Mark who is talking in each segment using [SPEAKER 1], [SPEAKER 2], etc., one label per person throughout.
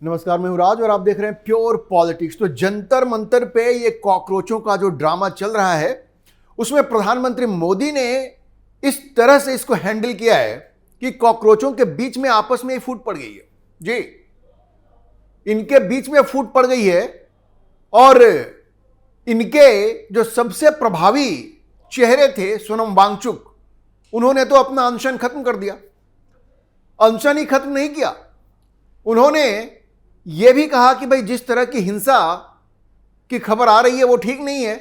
[SPEAKER 1] नमस्कार, मैं हूं राज और आप देख रहे हैं प्योर पॉलिटिक्स। तो जंतर मंतर पे ये कॉकरोचों का जो ड्रामा चल रहा है उसमें प्रधानमंत्री मोदी ने इस तरह से इसको हैंडल किया है कि कॉकरोचों के बीच में आपस में ही फूट पड़ गई है। जी, इनके बीच में फूट पड़ गई है और इनके जो सबसे प्रभावी चेहरे थे सोनम वांगचुक, उन्होंने तो अपना अनशन खत्म कर दिया। अनशन ही खत्म नहीं किया, उन्होंने यह भी कहा कि भाई जिस तरह की हिंसा की खबर आ रही है वो ठीक नहीं है।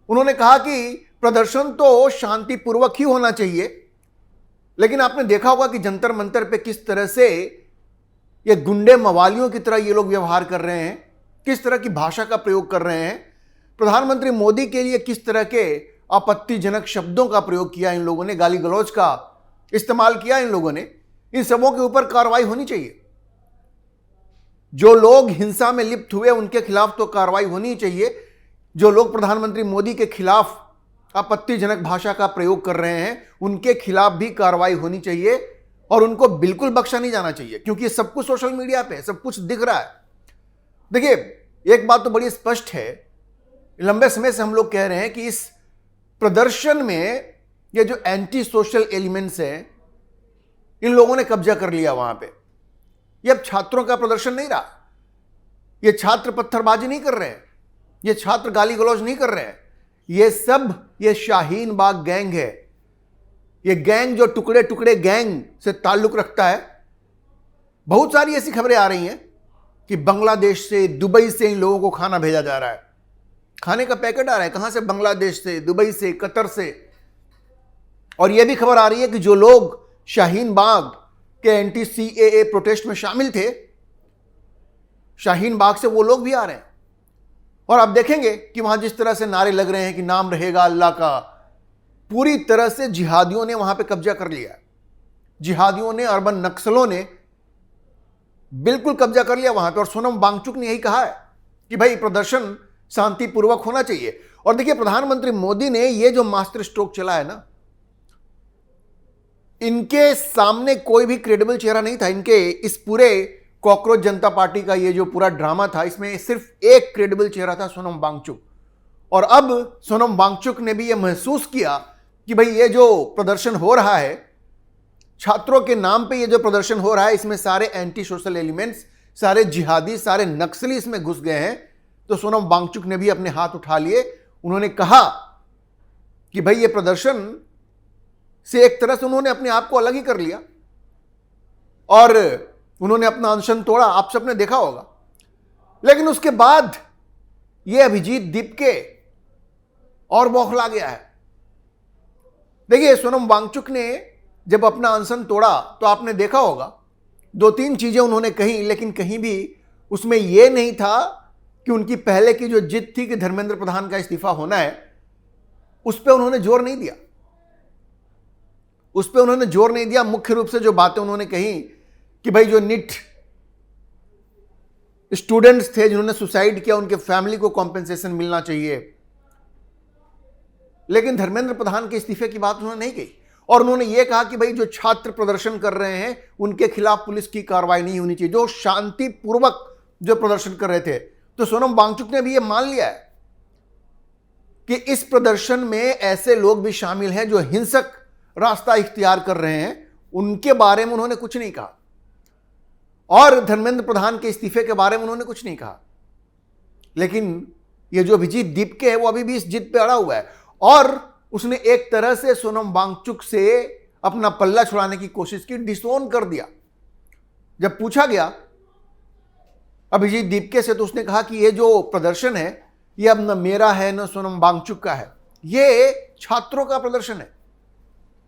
[SPEAKER 1] उन्होंने कहा कि प्रदर्शन तो शांतिपूर्वक ही होना चाहिए, लेकिन आपने देखा होगा कि जंतर मंतर पे किस तरह से ये गुंडे मवालियों की तरह ये लोग व्यवहार कर रहे हैं, किस तरह की भाषा का प्रयोग कर रहे हैं। प्रधानमंत्री मोदी के लिए किस तरह के आपत्तिजनक शब्दों का प्रयोग किया इन लोगों ने, गाली गलौज का इस्तेमाल किया इन लोगों ने। इन सबों के ऊपर कार्रवाई होनी चाहिए। जो लोग हिंसा में लिप्त हुए उनके खिलाफ तो कार्रवाई होनी चाहिए। जो लोग प्रधानमंत्री मोदी के खिलाफ आपत्तिजनक भाषा का प्रयोग कर रहे हैं उनके खिलाफ भी कार्रवाई होनी चाहिए और उनको बिल्कुल बख्शा नहीं जाना चाहिए, क्योंकि सब कुछ सोशल मीडिया पे सब कुछ दिख रहा है। देखिए, एक बात तो बड़ी स्पष्ट है, लंबे समय से हम लोग कह रहे हैं कि इस प्रदर्शन में ये जो एंटी सोशल एलिमेंट्स हैं, इन लोगों ने कब्जा कर लिया वहां पे। ये अब छात्रों का प्रदर्शन नहीं रहा, ये छात्र पत्थरबाजी नहीं कर रहे हैं, ये छात्र गाली गलौज नहीं कर रहे हैं, ये सब ये शाहीन बाग गैंग है। ये गैंग जो टुकड़े टुकड़े गैंग से ताल्लुक रखता है। बहुत सारी ऐसी खबरें आ रही हैं कि बांग्लादेश से, दुबई से इन लोगों को खाना भेजा जा रहा है, खाने का पैकेट आ रहा है। कहां से? बांग्लादेश से, दुबई से, कतर से। और यह भी खबर आ रही है कि जो लोग शाहीन बाग के एंटी सीएए प्रोटेस्ट में शामिल थे, शाहीन बाग से वो लोग भी आ रहे हैं। और आप देखेंगे कि वहां जिस तरह से नारे लग रहे हैं कि नाम रहेगा अल्लाह का, पूरी तरह से जिहादियों ने वहां पे कब्जा कर लिया। जिहादियों ने, अर्बन नक्सलों ने बिल्कुल कब्जा कर लिया वहां पे। और सोनम वांगचुक ने यही कहा है कि भाई प्रदर्शन शांतिपूर्वक होना चाहिए। और देखिए, प्रधानमंत्री मोदी ने ये जो मास्टर स्ट्रोक चला है ना, इनके सामने कोई भी क्रेडिबल चेहरा नहीं था। इनके इस पूरे कॉकरोच जनता पार्टी का ये जो पूरा ड्रामा था, इसमें सिर्फ एक क्रेडिबल चेहरा था, सोनम वांगचुक। और अब सोनम वांगचुक ने भी ये महसूस किया कि भाई ये जो प्रदर्शन हो रहा है, छात्रों के नाम पे ये जो प्रदर्शन हो रहा है, इसमें सारे एंटी सोशल एलिमेंट्स, सारे जिहादी, सारे नक्सली इसमें घुस गए हैं। तो सोनम वांगचुक ने भी अपने हाथ उठा लिए। उन्होंने कहा कि भाई ये प्रदर्शन से एक तरह से उन्होंने अपने आप को अलग ही कर लिया और उन्होंने अपना अनशन तोड़ा। आप सबने देखा होगा। लेकिन उसके बाद ये अभिजीत दीपके और बौखला गया है। देखिए, सोनम वांगचुक ने जब अपना अनशन तोड़ा तो आपने देखा होगा, दो तीन चीजें उन्होंने कही, लेकिन कहीं भी उसमें यह नहीं था कि उनकी पहले की जो जिद थी कि धर्मेंद्र प्रधान का इस्तीफा होना है, उस पर उन्होंने जोर नहीं दिया। उस पर उन्होंने जोर नहीं दिया। मुख्य रूप से जो बातें उन्होंने कही कि भाई जो नीट स्टूडेंट्स थे जिन्होंने सुसाइड किया, उनके फैमिली को कॉम्पेंसेशन मिलना चाहिए। लेकिन धर्मेंद्र प्रधान के इस्तीफे की बात उन्होंने नहीं कही। और उन्होंने यह कहा कि भाई जो छात्र प्रदर्शन कर रहे हैं उनके खिलाफ पुलिस की कार्रवाई नहीं होनी चाहिए, जो शांतिपूर्वक जो प्रदर्शन कर रहे थे। तो सोनम वांगचुक ने भी यह मान लिया है कि इस प्रदर्शन में ऐसे लोग भी शामिल हैं जो हिंसक रास्ता इख्तियार कर रहे हैं। उनके बारे में उन्होंने कुछ नहीं कहा और धर्मेंद्र प्रधान के इस्तीफे के बारे में उन्होंने कुछ नहीं कहा। लेकिन ये जो अभिजीत दीपके है वो अभी भी इस जिद पे अड़ा हुआ है और उसने एक तरह से सोनम वांगचुक से अपना पल्ला छुड़ाने की कोशिश की, डिसोन कर दिया। जब पूछा गया अभिजीत दीपके से तो उसने कहा कि ये जो प्रदर्शन है ये अब न मेरा है न सोनम वांगचुक का है, ये छात्रों का प्रदर्शन है।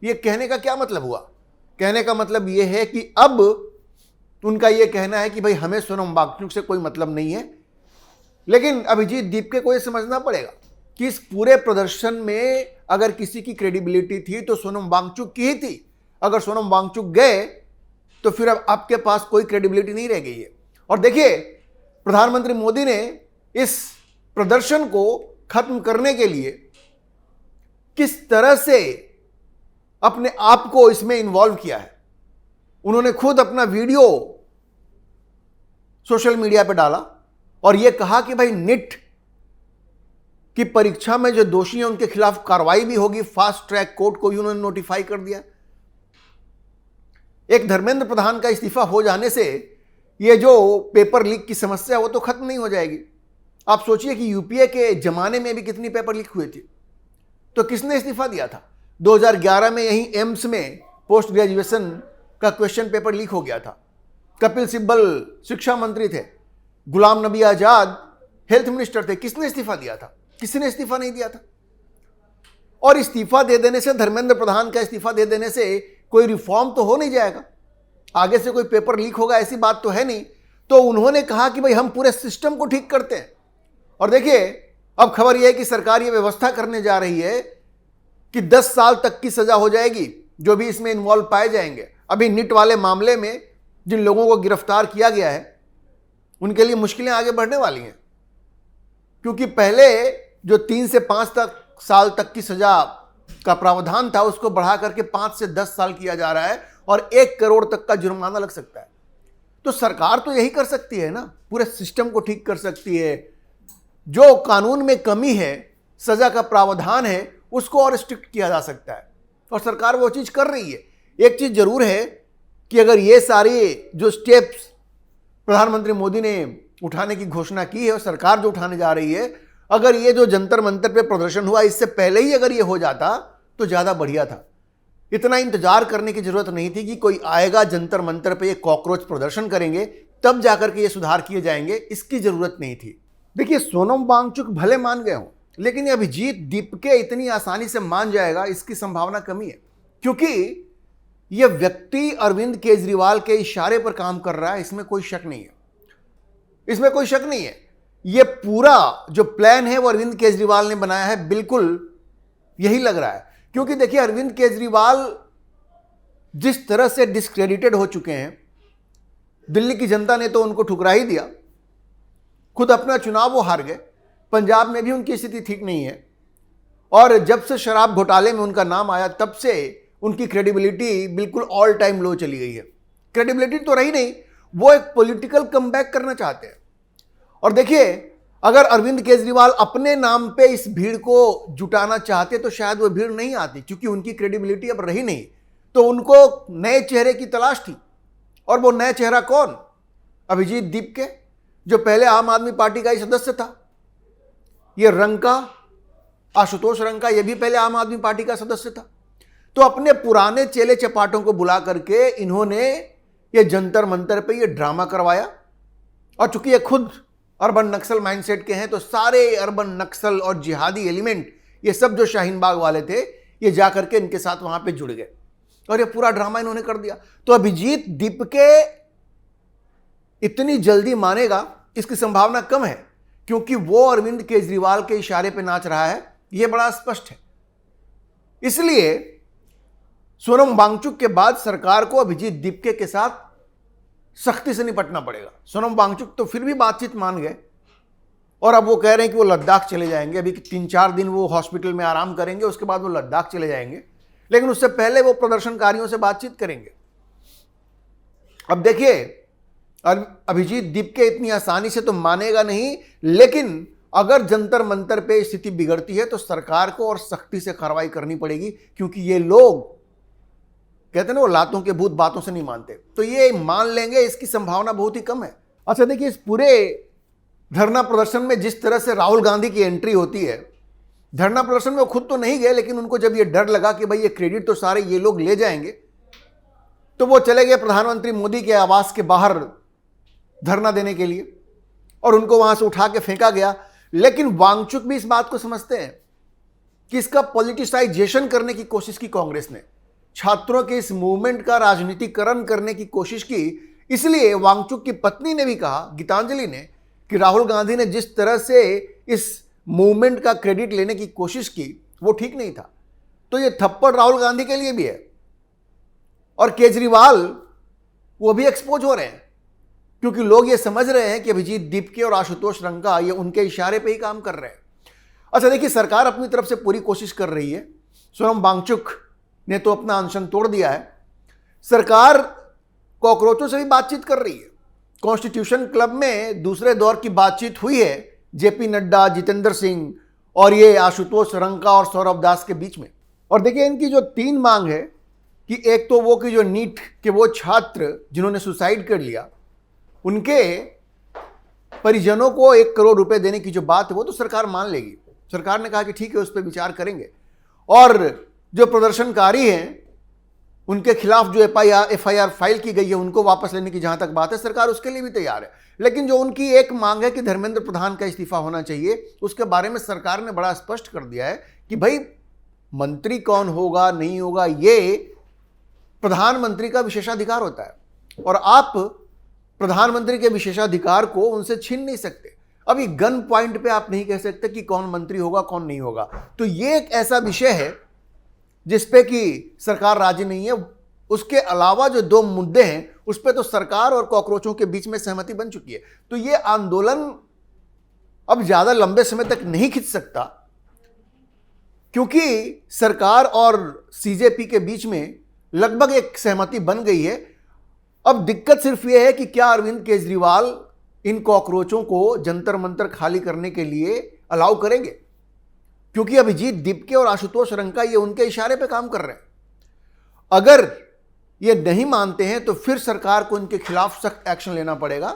[SPEAKER 1] ये कहने का क्या मतलब हुआ? कहने का मतलब ये है कि अब उनका ये कहना है कि भाई हमें सोनम वांगचुक से कोई मतलब नहीं है। लेकिन अभिजीत दीपके को ये समझना पड़ेगा कि इस पूरे प्रदर्शन में अगर किसी की क्रेडिबिलिटी थी तो सोनम वांगचुक की ही थी। अगर सोनम वांगचुक गए तो फिर अब आपके पास कोई क्रेडिबिलिटी नहीं रह गई है। और देखिए, प्रधानमंत्री मोदी ने इस प्रदर्शन को खत्म करने के लिए किस तरह से अपने आप को इसमें इन्वॉल्व किया है। उन्होंने खुद अपना वीडियो सोशल मीडिया पे डाला और यह कहा कि भाई नीट की परीक्षा में जो दोषी हैं उनके खिलाफ कार्रवाई भी होगी। फास्ट ट्रैक कोर्ट को भी उन्होंने नोटिफाई कर दिया। एक धर्मेंद्र प्रधान का इस्तीफा हो जाने से यह जो पेपर लीक की समस्या है वो तो खत्म नहीं हो जाएगी। आप सोचिए कि यूपीए के जमाने में भी कितनी पेपर लीक हुए थे। तो किसने इस्तीफा दिया था? 2011 में यही एम्स में पोस्ट ग्रेजुएशन का क्वेश्चन पेपर लीक हो गया था। कपिल सिब्बल शिक्षा मंत्री थे, गुलाम नबी आजाद हेल्थ मिनिस्टर थे। किसने इस्तीफा दिया था? किसी ने इस्तीफा नहीं दिया था। और इस्तीफा दे देने से, धर्मेंद्र प्रधान का इस्तीफा दे देने से कोई रिफॉर्म तो हो नहीं जाएगा, आगे से कोई पेपर लीक होगा ऐसी बात तो है नहीं। तो उन्होंने कहा कि भाई हम पूरे सिस्टम को ठीक करते हैं। और देखिए, अब खबर यह है कि सरकार यह व्यवस्था करने जा रही है कि 10 साल तक की सजा हो जाएगी जो भी इसमें इन्वॉल्व पाए जाएंगे। अभी नीट वाले मामले में जिन लोगों को गिरफ्तार किया गया है उनके लिए मुश्किलें आगे बढ़ने वाली हैं, क्योंकि पहले जो 3 से 5 साल तक की सजा का प्रावधान था उसको बढ़ा करके 5 से 10 साल किया जा रहा है और 1 करोड़ तक का जुर्माना लग सकता है। तो सरकार तो यही कर सकती है ना, पूरे सिस्टम को ठीक कर सकती है। जो कानून में कमी है, सजा का प्रावधान है, उसको और स्ट्रिक्ट किया जा सकता है और सरकार वो चीज कर रही है। एक चीज जरूर है कि अगर ये सारे जो स्टेप्स प्रधानमंत्री मोदी ने उठाने की घोषणा की है और सरकार जो उठाने जा रही है, अगर ये जो जंतर मंतर पे प्रदर्शन हुआ इससे पहले ही अगर ये हो जाता तो ज्यादा बढ़िया था। इतना इंतजार करने की जरूरत नहीं थी कि कोई आएगा जंतर मंतर पे ये कॉकरोच प्रदर्शन करेंगे तब जाकर के ये सुधार किए जाएंगे, इसकी जरूरत नहीं थी। देखिए, सोनम वांगचुक भले मान गए हों, लेकिन ये अभिजीत दीपके इतनी आसानी से मान जाएगा इसकी संभावना कमी है, क्योंकि यह व्यक्ति अरविंद केजरीवाल के इशारे पर काम कर रहा है, इसमें कोई शक नहीं है। इसमें कोई शक नहीं है। यह पूरा जो प्लान है वो अरविंद केजरीवाल ने बनाया है, बिल्कुल यही लग रहा है। क्योंकि देखिए, अरविंद केजरीवाल जिस तरह से डिस्क्रेडिटेड हो चुके हैं, दिल्ली की जनता ने तो उनको ठुकरा ही दिया, खुद अपना चुनाव वो हार गए, पंजाब में भी उनकी स्थिति ठीक नहीं है, और जब से शराब घोटाले में उनका नाम आया तब से उनकी क्रेडिबिलिटी बिल्कुल ऑल टाइम लो चली गई है। क्रेडिबिलिटी तो रही नहीं, वो एक पॉलिटिकल कमबैक करना चाहते हैं। और देखिए, अगर अरविंद केजरीवाल अपने नाम पे इस भीड़ को जुटाना चाहते तो शायद वो भीड़ नहीं आती, क्योंकि उनकी क्रेडिबिलिटी अब रही नहीं। तो उनको नए चेहरे की तलाश थी, और वो नया चेहरा कौन? अभिजीत दीपके, जो पहले आम आदमी पार्टी का ही सदस्य था। ये रंका, आशुतोष रंका, ये भी पहले आम आदमी पार्टी का सदस्य था। तो अपने पुराने चेले चपाटों को बुला करके इन्होंने ये जंतर मंतर पे ये ड्रामा करवाया। और चूंकि ये खुद अर्बन नक्सल माइंडसेट के हैं, तो सारे अर्बन नक्सल और जिहादी एलिमेंट, ये सब जो शाहीन बाग वाले थे, ये जाकर के इनके साथ वहां पे जुड़ गए और ये पूरा ड्रामा इन्होंने कर दिया। तो अभिजीत दीपके इतनी जल्दी मानेगा इसकी संभावना कम है, क्योंकि वो अरविंद केजरीवाल के इशारे पे नाच रहा है, ये बड़ा स्पष्ट है। इसलिए सोनम वांगचुक के बाद सरकार को अभिजीत दीपके के साथ सख्ती से निपटना पड़ेगा। सोनम वांगचुक तो फिर भी बातचीत मान गए और अब वो कह रहे हैं कि वो लद्दाख चले जाएंगे। अभी 3-4 दिन वो हॉस्पिटल में आराम करेंगे, उसके बाद वो लद्दाख चले जाएंगे, लेकिन उससे पहले वो प्रदर्शनकारियों से बातचीत करेंगे। अब देखिए, अभिजीत दीपके इतनी आसानी से तो मानेगा नहीं, लेकिन अगर जंतर मंतर पे स्थिति बिगड़ती है तो सरकार को और सख्ती से कार्रवाई करनी पड़ेगी, क्योंकि ये लोग कहते हैं ना, वो लातों के भूत बातों से नहीं मानते, तो ये मान लेंगे, इसकी संभावना बहुत ही कम है। अच्छा देखिए, इस पूरे धरना प्रदर्शन में जिस तरह से राहुल गांधी की एंट्री होती है, धरना प्रदर्शन में वो खुद तो नहीं गए, लेकिन उनको जब ये डर लगा कि भाई ये क्रेडिट तो सारे ये लोग ले जाएंगे, तो वो चले गए प्रधानमंत्री मोदी के आवास के बाहर धरना देने के लिए, और उनको वहां से उठा के फेंका गया। लेकिन वांगचुक भी इस बात को समझते हैं कि इसका पॉलिटिसाइजेशन करने की कोशिश की कांग्रेस ने, छात्रों के इस मूवमेंट का राजनीतिकरण करने की कोशिश की। इसलिए वांगचुक की पत्नी ने भी कहा, गीतांजलि ने, कि राहुल गांधी ने जिस तरह से इस मूवमेंट का क्रेडिट लेने की कोशिश की वो ठीक नहीं था। तो ये थप्पड़ राहुल गांधी के लिए भी है, और केजरीवाल वो भी एक्सपोज हो रहे हैं, क्योंकि लोग ये समझ रहे हैं कि अभिजीत दीपके और आशुतोष रंका ये उनके इशारे पे ही काम कर रहे हैं। अच्छा देखिए, सरकार अपनी तरफ से पूरी कोशिश कर रही है। सोनम वांगचुक ने तो अपना अनशन तोड़ दिया है। सरकार कॉकरोचों से भी बातचीत कर रही है, कॉन्स्टिट्यूशन क्लब में दूसरे दौर की बातचीत हुई है जेपी नड्डा, जितेंद्र सिंह और ये आशुतोष रंका और सौरभ दास के बीच में। और देखिए इनकी जो 3 मांग है कि एक तो वो कि जो नीट के वो छात्र जिन्होंने सुसाइड कर लिया उनके परिजनों को 1 करोड़ रुपए देने की जो बात है वो तो सरकार मान लेगी। सरकार ने कहा कि ठीक है, उस पर विचार करेंगे। और जो प्रदर्शनकारी हैं उनके खिलाफ जो एफआईआर फाइल की गई है उनको वापस लेने की जहां तक बात है, सरकार उसके लिए भी तैयार है। लेकिन जो उनकी एक मांग है कि धर्मेंद्र प्रधान का इस्तीफा होना चाहिए, उसके बारे में सरकार ने बड़ा स्पष्ट कर दिया है कि भाई मंत्री कौन होगा नहीं होगा ये प्रधानमंत्री का विशेषाधिकार होता है और आप प्रधानमंत्री के विशेषाधिकार को उनसे छीन नहीं सकते। अभी गन पॉइंट पे आप नहीं कह सकते कि कौन मंत्री होगा कौन नहीं होगा। तो ये एक ऐसा विषय है जिसपे कि सरकार राजी नहीं है। उसके अलावा जो 2 मुद्दे हैं उस पे तो सरकार और कॉकरोचों के बीच में सहमति बन चुकी है। तो ये आंदोलन अब ज्यादा लंबे समय तक नहीं खिंच सकता क्योंकि सरकार और सीजेपी के बीच में लगभग एक सहमति बन गई है। अब दिक्कत सिर्फ यह है कि क्या अरविंद केजरीवाल इन कॉकरोचों को जंतर मंतर खाली करने के लिए अलाउ करेंगे, क्योंकि अभिजीत दीपके और आशुतोष रंका ये उनके इशारे पे काम कर रहे हैं। अगर ये नहीं मानते हैं तो फिर सरकार को इनके खिलाफ सख्त एक्शन लेना पड़ेगा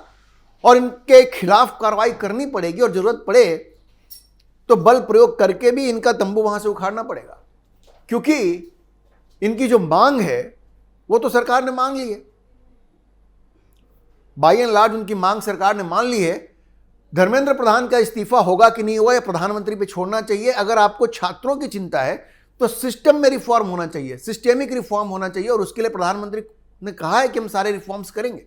[SPEAKER 1] और इनके खिलाफ कार्रवाई करनी पड़ेगी और जरूरत पड़े तो बल प्रयोग करके भी इनका तंबू वहां से उखाड़ना पड़ेगा, क्योंकि इनकी जो मांग है वो तो सरकार ने मांग ली है। बाय एंड लार्ज उनकी मांग सरकार ने मान ली है। धर्मेंद्र प्रधान का इस्तीफा होगा कि नहीं होगा या प्रधानमंत्री पे छोड़ना चाहिए। अगर आपको छात्रों की चिंता है तो सिस्टम में रिफॉर्म होना चाहिए, सिस्टेमिक रिफॉर्म होना चाहिए और उसके लिए प्रधानमंत्री ने कहा है कि हम सारे रिफॉर्म्स करेंगे,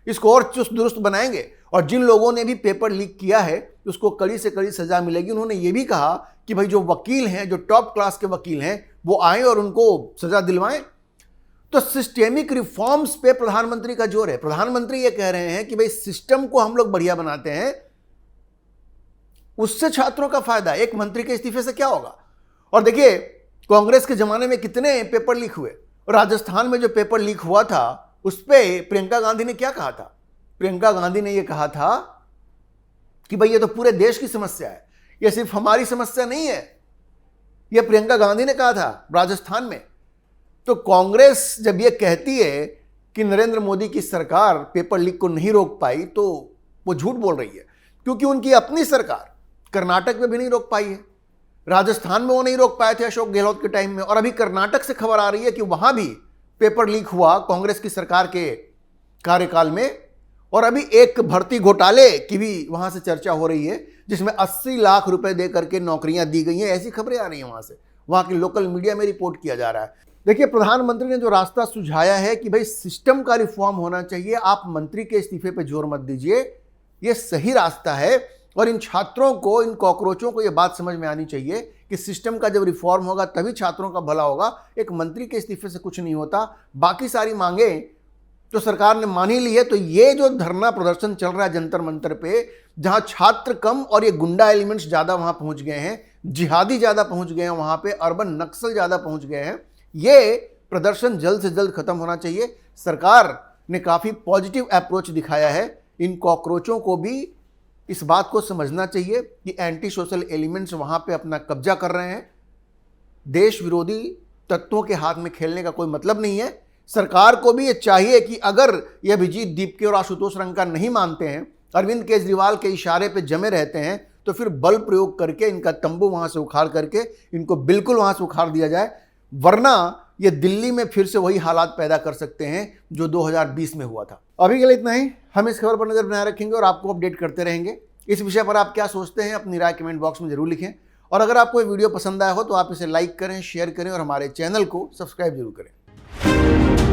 [SPEAKER 1] इसको और चुस्त दुरुस्त बनाएंगे और जिन लोगों ने भी पेपर लीक किया है उसको कड़ी से कड़ी सजा मिलेगी। उन्होंने ये भी कहा कि भाई जो वकील हैं, जो टॉप क्लास के वकील हैं, वो आए और उनको सजा दिलवाएं। तो सिस्टेमिक रिफॉर्म्स पे प्रधानमंत्री का जोर है। प्रधानमंत्री ये कह रहे हैं कि भाई सिस्टम को हम लोग बढ़िया बनाते हैं, उससे छात्रों का फायदा, एक मंत्री के इस्तीफे से क्या होगा। और देखिए कांग्रेस के जमाने में कितने पेपर लीक हुए। राजस्थान में जो पेपर लीक हुआ था उस पर प्रियंका गांधी ने क्या कहा था? प्रियंका गांधी ने यह कहा था कि भाई ये तो पूरे देश की समस्या है, यह सिर्फ हमारी समस्या नहीं है। यह प्रियंका गांधी ने कहा था राजस्थान में। तो कांग्रेस जब यह कहती है कि नरेंद्र मोदी की सरकार पेपर लीक को नहीं रोक पाई तो वो झूठ बोल रही है, क्योंकि उनकी अपनी सरकार कर्नाटक में भी नहीं रोक पाई है, राजस्थान में वो नहीं रोक पाए थे अशोक गहलोत के टाइम में, और अभी कर्नाटक से खबर आ रही है कि वहां भी पेपर लीक हुआ कांग्रेस की सरकार के कार्यकाल में। और अभी एक भर्ती घोटाले की भी वहां से चर्चा हो रही है जिसमें 80 लाख रुपए दे करके नौकरियां दी गई हैं, ऐसी खबरें आ रही हैं वहां से, वहां की लोकल मीडिया में रिपोर्ट किया जा रहा है। देखिए प्रधानमंत्री ने जो रास्ता सुझाया है कि भाई सिस्टम का रिफॉर्म होना चाहिए, आप मंत्री के इस्तीफे पे जोर मत दीजिए, ये सही रास्ता है। और इन छात्रों को, इन कॉकरोचों को ये बात समझ में आनी चाहिए कि सिस्टम का जब रिफॉर्म होगा तभी छात्रों का भला होगा, एक मंत्री के इस्तीफे से कुछ नहीं होता। बाकी सारी मांगे तो सरकार ने मान ही ली है। तो ये जो धरना प्रदर्शन चल रहा है जंतर मंतर पे, जहां छात्र कम और ये गुंडा एलिमेंट्स ज्यादा वहां पहुंच गए हैं, जिहादी ज्यादा पहुंच गए हैं, वहां पे अर्बन नक्सल ज्यादा पहुंच गए हैं, ये प्रदर्शन जल्द से जल्द खत्म होना चाहिए। सरकार ने काफी पॉजिटिव अप्रोच दिखाया है। इन कॉकरोचों को भी इस बात को समझना चाहिए कि एंटी सोशल एलिमेंट्स वहां पे अपना कब्जा कर रहे हैं। देश विरोधी तत्वों के हाथ में खेलने का कोई मतलब नहीं है। सरकार को भी ये चाहिए कि अगर ये अभिजीत दीपके और आशुतोष रंका नहीं मानते हैं, अरविंद केजरीवाल के इशारे पे जमे रहते हैं, तो फिर बल प्रयोग करके इनका तंबू वहां से उखाड़ करके इनको बिल्कुल वहां से उखाड़ दिया जाए, वरना ये दिल्ली में फिर से वही हालात पैदा कर सकते हैं जो 2020 में हुआ था। अभी के लिए इतना ही। हम इस खबर पर नजर बनाए रखेंगे और आपको अपडेट करते रहेंगे। इस विषय पर आप क्या सोचते हैं अपनी राय कमेंट बॉक्स में जरूर लिखें। और अगर आपको ये वीडियो पसंद आया हो तो आप इसे लाइक करें, शेयर करें और हमारे चैनल को सब्सक्राइब जरूर करें।